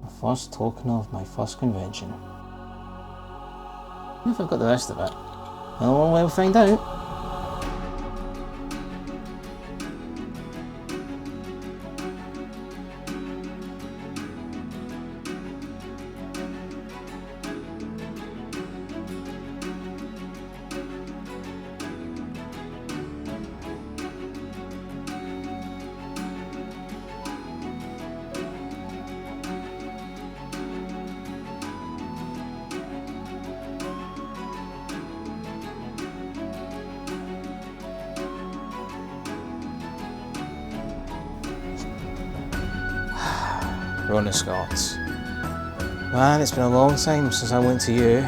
The first token of my first convention. I don't know if I've got the rest of it. Well, we'll find out. Rona Scots. Man, it's been a long time since I went to you.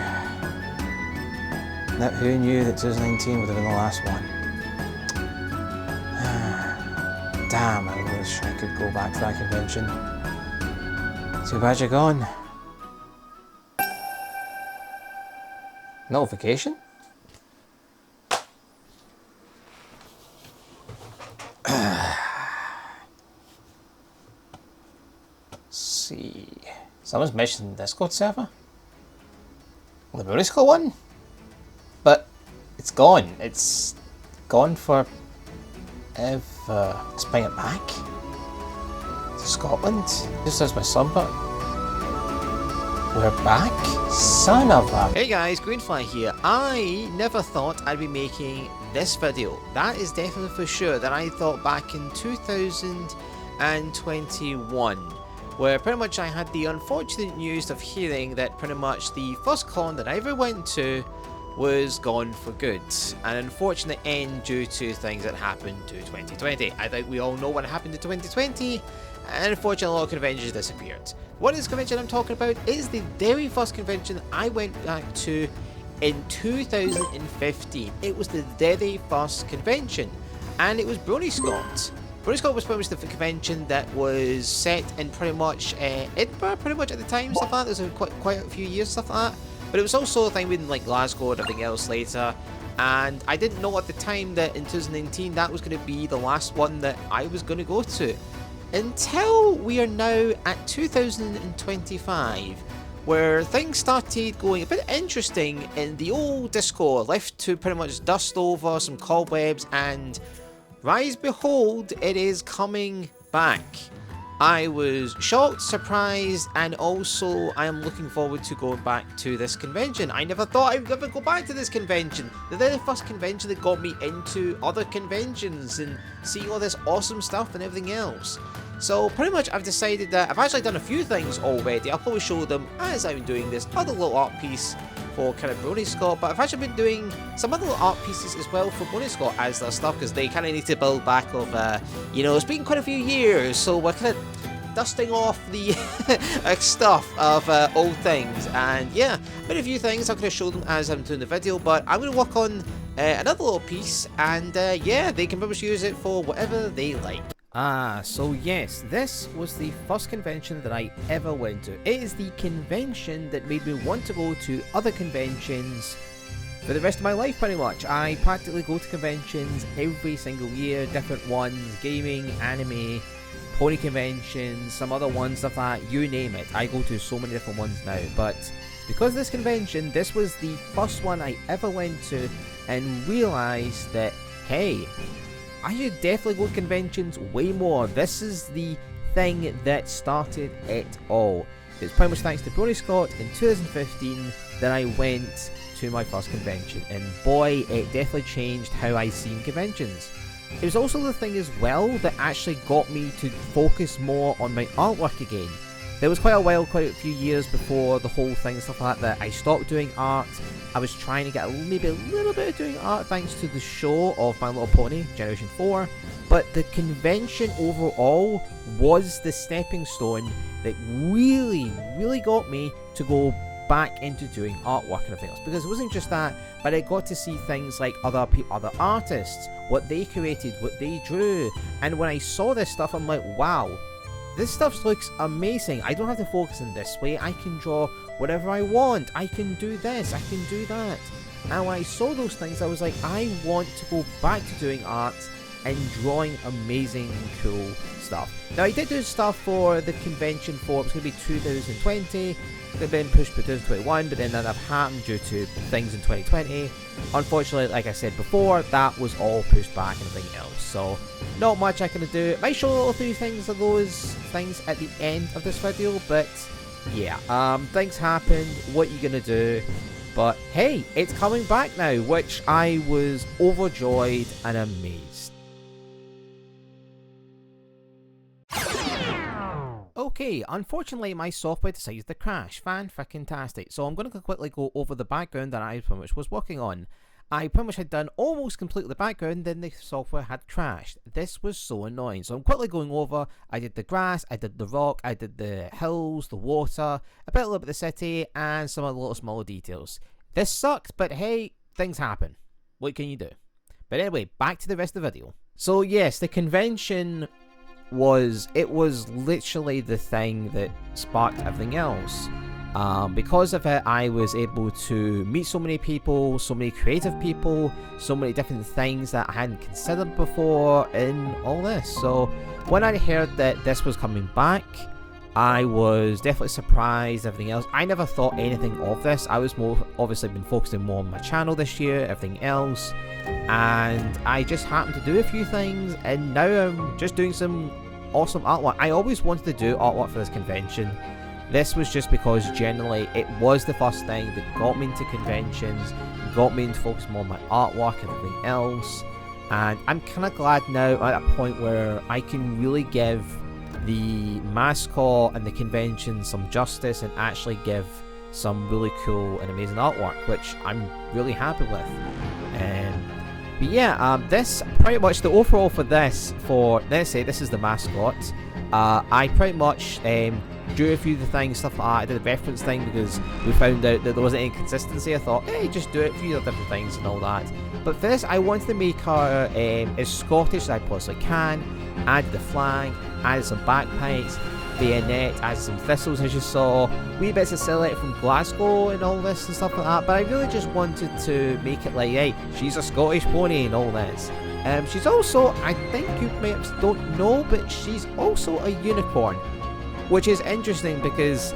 Now, who knew that 2019 would have been the last one? Damn, I wish I could go back to that convention. Too bad you're gone. Notification? See, someone's mentioned the Discord server. The Brony School one, but it's gone. It's gone for ever. Let's bring it back to Scotland. Just as my son, but we're back. Son of a. Hey guys, GreenFly here. I never thought I'd be making this video. That is definitely for sure. That I thought back in 2021. Where pretty much I had the unfortunate news of hearing that pretty much the first con that I ever went to was gone for good. An unfortunate end due to things that happened to 2020. I think we all know what happened to 2020, and unfortunately a lot of conventions disappeared. What is convention I'm talking about is the very first convention I went back to in 2015. It was the very first convention, and it was Brony Scott. Brony Scott was pretty much the convention that was set in pretty much Edinburgh, pretty much at the time, stuff like that. There was quite a few years, stuff like that. But it was also a thing with like Glasgow and everything else later. And I didn't know at the time that in 2019 that was going to be the last one that I was going to go to. Until we are now at 2025, where things started going a bit interesting in the old Discord, left to pretty much dust over some cobwebs, and rise behold, it is coming back. I was shocked, surprised, and also I am looking forward to going back to this convention. I never thought I would ever go back to this convention. The very first convention that got me into other conventions and seeing all this awesome stuff and everything else. So pretty much I've decided that I've actually done a few things already. I'll probably show them as I'm doing this other little art piece for kind of Brony Scott, but I've actually been doing some other little art pieces as well for Brony Scott as their stuff, because they kind of need to build back of, you know, it's been quite a few years, so we're kind of dusting off the stuff of old things. And yeah, made a few things. I'm going to show them as I'm doing the video, but I'm going to work on another little piece, and yeah, they can pretty much use it for whatever they like. So yes, this was the first convention that I ever went to. It is the convention that made me want to go to other conventions for the rest of my life, pretty much. I practically go to conventions every single year, different ones, gaming, anime, pony conventions, some other ones, stuff like that, you name it. I go to so many different ones now, but because of this convention, this was the first one I ever went to and realised that, hey, I should definitely go to conventions way more. This is the thing that started it all. It's pretty much thanks to Brony Scott in 2015 that I went to my first convention, and boy, it definitely changed how I seen conventions. It was also the thing as well that actually got me to focus more on my artwork again. There was quite a few years before the whole thing and stuff like that I stopped doing art. I was trying to get maybe a little bit of doing art thanks to the show of My Little Pony Generation 4, but the convention overall was the stepping stone that really got me to go back into doing artwork and everything else, because it wasn't just that, but I got to see things like other artists, what they created, what they drew, and when I saw this stuff, I'm like, wow, this stuff looks amazing. I don't have to focus in this way. I can draw whatever I want. I can do this. I can do that. And when I saw those things, I was like, I want to go back to doing art and drawing amazing and cool stuff. Now, I did do stuff for the convention for, it was going to be 2020, they've been pushed to 2021, but then that happened due to things in 2020. Unfortunately, like I said before, that was all pushed back and everything else, so not much I can do. Might show a little few things of those things at the end of this video, but yeah, things happened, what you gonna do? But hey, it's coming back now, which I was overjoyed and amazed. Okay, unfortunately my software decided to crash. Fan-frickin-tastic. So I'm going to quickly go over the background that I pretty much was working on. I pretty much had done almost completely the background, then the software had crashed. This was so annoying. So I'm quickly going over, I did the grass, I did the rock, I did the hills, the water, a little bit of the city, and some of the little smaller details. This sucked, but hey, things happen. What can you do? But anyway, back to the rest of the video. So yes, the convention was literally the thing that sparked everything else. Because of it, I was able to meet so many people, so many creative people, so many different things that I hadn't considered before in all this. So when I heard that this was coming back, I was definitely surprised, everything else. I never thought anything of this. I was more obviously been focusing more on my channel this year, everything else. And I just happened to do a few things, and now I'm just doing some awesome artwork. I always wanted to do artwork for this convention. This was just because generally it was the first thing that got me into conventions, got me into focus more on my artwork and everything else. And I'm kind of glad now at a point where I can really give the mascot and the convention some justice and actually give some really cool and amazing artwork, which I'm really happy with. But yeah, this pretty much the overall for this, let's say this is the mascot. I pretty much drew a few of the things, stuff like that. I did a reference thing because we found out that there wasn't any consistency. I thought, hey, just do it, a few different things and all that. But for this, I wanted to make her as Scottish as I possibly can. Added the flag, added some bagpipes, bayonet, added some thistles as you saw, wee bits of silhouette from Glasgow and all this and stuff like that. But I really just wanted to make it like, hey, she's a Scottish pony and all this. She's also, I think you perhaps don't know, but she's also a unicorn, which is interesting because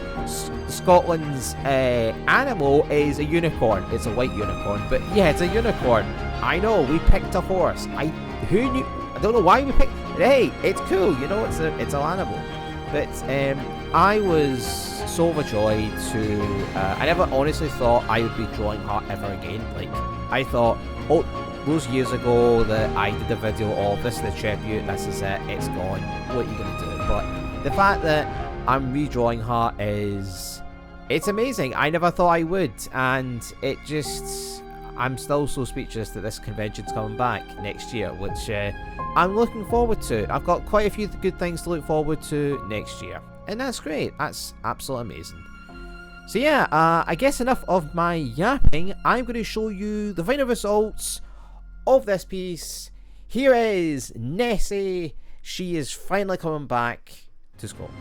Scotland's animal is a unicorn. It's a white unicorn, but yeah, it's a unicorn. I know, we picked a horse. Who knew? I don't know why we picked. But hey, it's cool. You know, it's an animal. But I was so overjoyed to. I never honestly thought I would be drawing her ever again. Like I thought, oh, those years ago that I did a video of this is the tribute. This is it. It's gone. What are you gonna do? But the fact that I'm redrawing her it's amazing. I never thought I would, and it just, I'm still so speechless that this convention's coming back next year, which I'm looking forward to. I've got quite a few good things to look forward to next year, and that's great. That's absolutely amazing. So yeah, I guess enough of my yapping. I'm going to show you the final results of this piece. Here is Nessie. She is finally coming back to Scotland.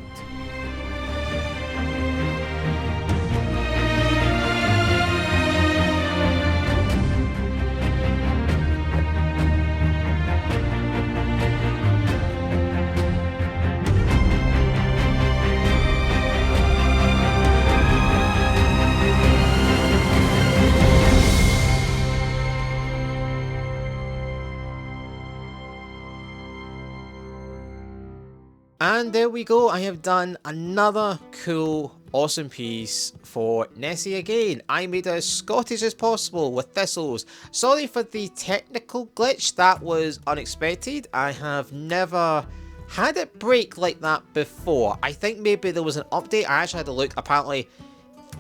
And there we go, I have done another cool, awesome piece for Nessie again. I made it as Scottish as possible with thistles. Sorry for the technical glitch, that was unexpected. I have never had it break like that before. I think maybe there was an update, I actually had to look. Apparently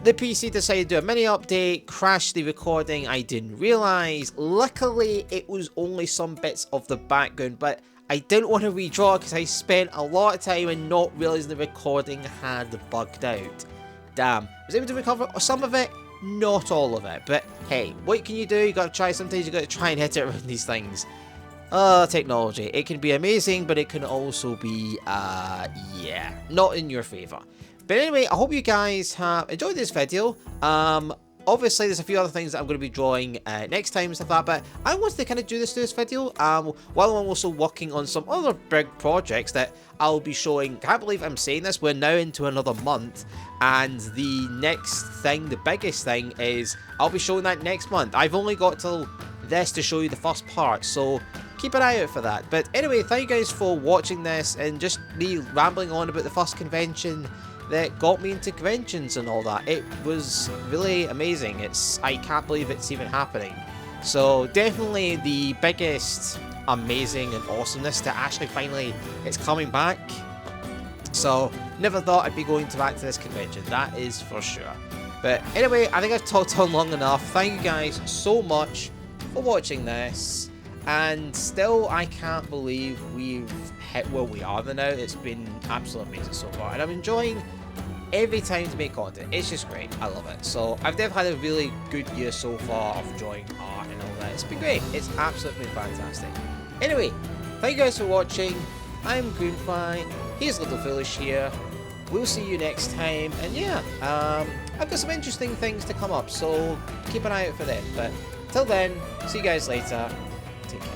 the PC decided to do a mini update, crashed the recording, I didn't realise. Luckily it was only some bits of the background, but I didn't want to redraw because I spent a lot of time and not realising the recording had bugged out. Damn. I was able to recover some of it, not all of it. But hey, what can you do? You gotta try, sometimes you gotta try and hit it around these things. Technology. It can be amazing, but it can also be, yeah, not in your favour. But anyway, I hope you guys have enjoyed this video. obviously there's a few other things that I'm going to be drawing next time and stuff like that, but I wanted to kind of do this video while I'm also working on some other big projects that I'll be showing. Can't believe I'm saying this, we're now into another month, and the next thing, the biggest thing, is I'll be showing that next month. I've only got till this to show you the first part, so keep an eye out for that. But anyway, thank you guys for watching this, and just me rambling on about the first convention that got me into conventions and all that. It was really amazing. I can't believe it's even happening. So definitely the biggest amazing and awesomeness to actually finally it's coming back. So never thought I'd be going back to this convention, that is for sure. But anyway, I think I've talked on long enough. Thank you guys so much for watching this. And still, I can't believe we've hit where we are now. It's been absolutely amazing so far, and I'm enjoying every time to make content. It's just great. I love it. So I've definitely had a really good year so far of drawing art and all that. It's been great. It's absolutely fantastic. Anyway, thank you guys for watching. I'm GreenFly. Here's Little Foolish here. We'll see you next time. And yeah, I've got some interesting things to come up, so keep an eye out for them. But till then, see you guys later. Take care.